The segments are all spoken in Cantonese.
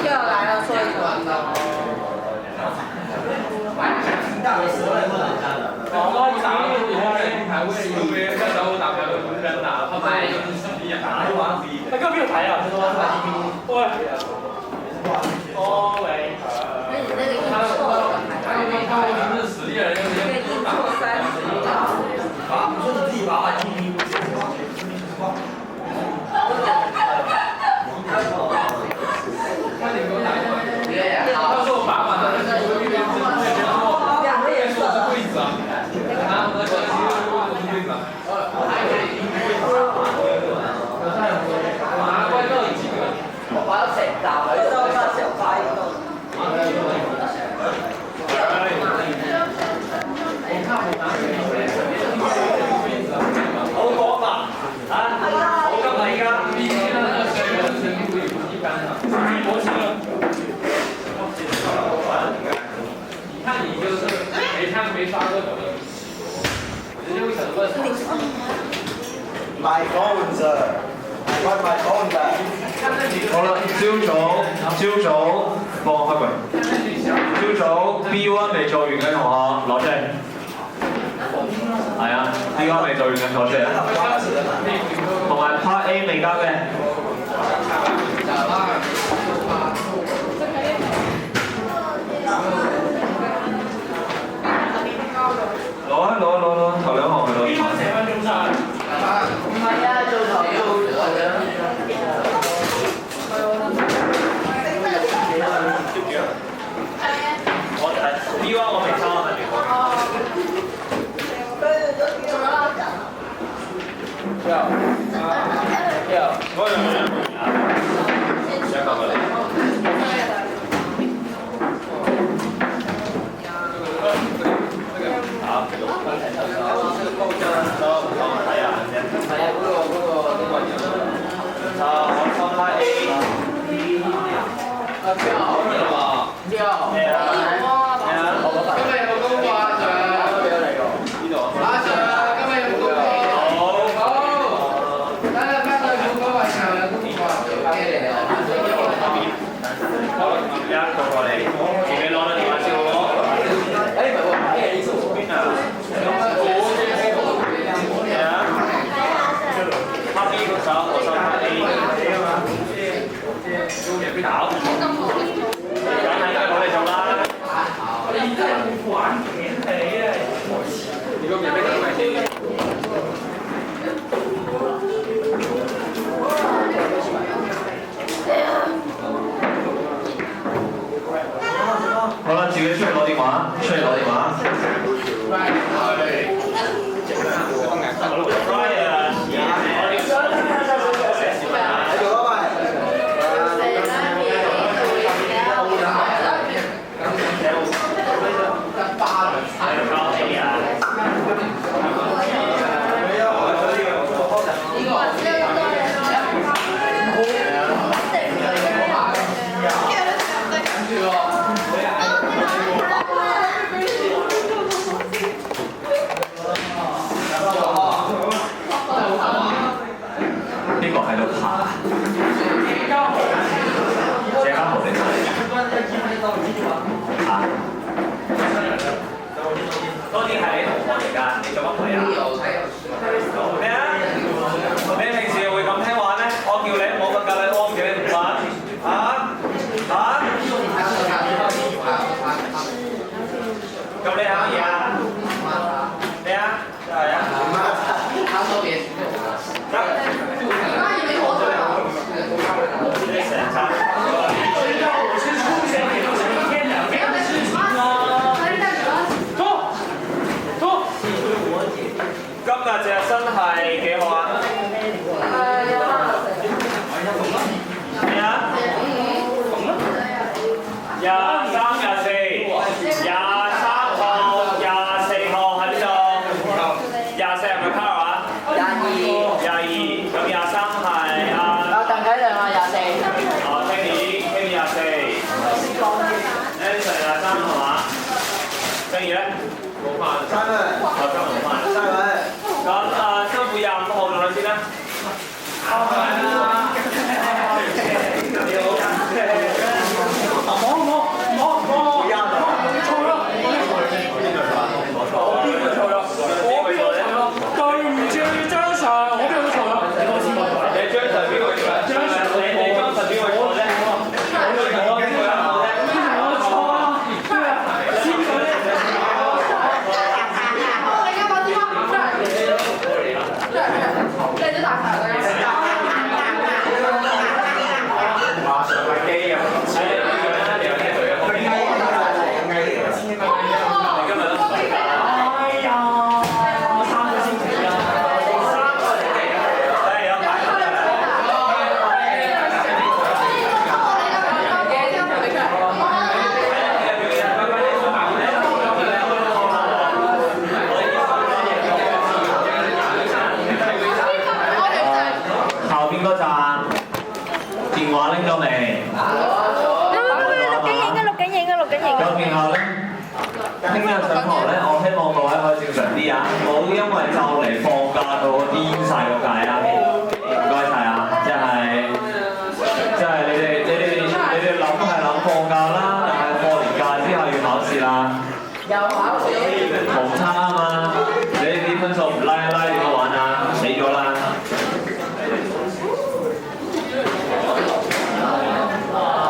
又要来了，说一个。佢今日邊度睇啊？喂，哦喂。那你那个印错了，还是那个印错30角？你说你自己把它记忆。到时候把把的那个两个颜色的。柜子啊，然后那个其实柜子啊。拿怪兽几个？我把它成集喺度，把成塊喺度。好講嘛嚇，好急啊！而家冇錢啦。你看你就是每天没刷过手机，人家会想问。My phones, I got my phone back. 好啦，朝早幫我開櫃。朝早 B1 未做完嘅同學攞出嚟。係啊 ，B1 未做完嘅攞出嚟。同埋 Part A 未交嘅。攞啊，頭兩項去攞。邊個成分鐘晒？唔係啊，做頭要頭兩。我係 B1 我未收啊，好啦，自己出嚟攞電話，呢個喺度爬。謝家豪定係啊？多啲係你同學嚟㗎，你做乜鬼啊？咩啊？你平時會咁聽話咩？我叫你，我個教你，我叫你唔玩咁你考嘢啊？咩啊？係啊？你成餐。我是出现也都是一天两天的事情啊。今日咁辛苦25號落去先啦。聽日上堂咧，我希望各位可以正常啲啊，唔好因為就嚟放假到癲晒個界啊！唔該晒啊，即係你哋諗係諗放假啦，但係過年假之後要考試啦，又考試，冇差啊嘛！你啲分數唔拉一拉點好玩啊？死咗啦！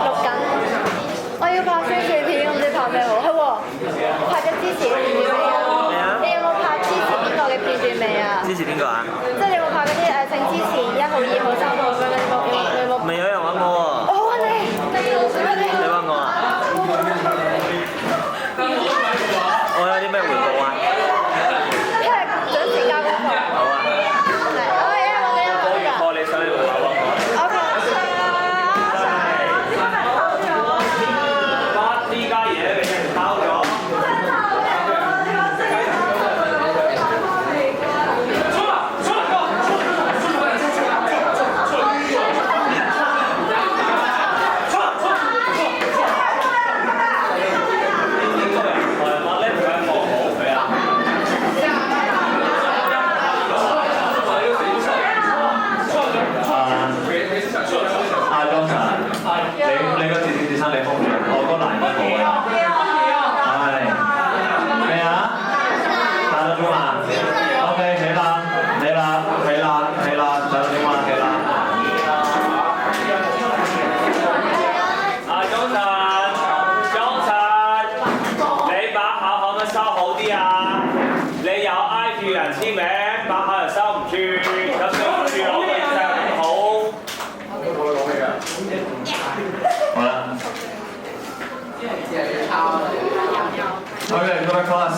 錄緊，我要拍宣傳片，我唔知拍咩好。係喎，拍咗之前嘅片段未啊？你有冇拍之前邊個嘅片段未啊？支持邊個啊？即係你有冇拍嗰啲姓之前1號、2號、3號咁樣？你有冇？未有人揾我喎。我揾你，你揾我啊？我有啲咩回報啊？聽日準時交功課。好啊。係，我而家揾你一個㗎。課你上嚟回報啊？我嘅呢家嘢俾人抄咗。你個自自生你封住，我個難啲好啊。係咩啊？打到鐘啊 ？OK， 起啦，起啦，打到鐘啊，起啦。早晨，你把口可唔可以收好啲啊？你有挨住人簽名，把口又收唔住，有需要住攞嘅就唔好。好啦。Okay, go to class.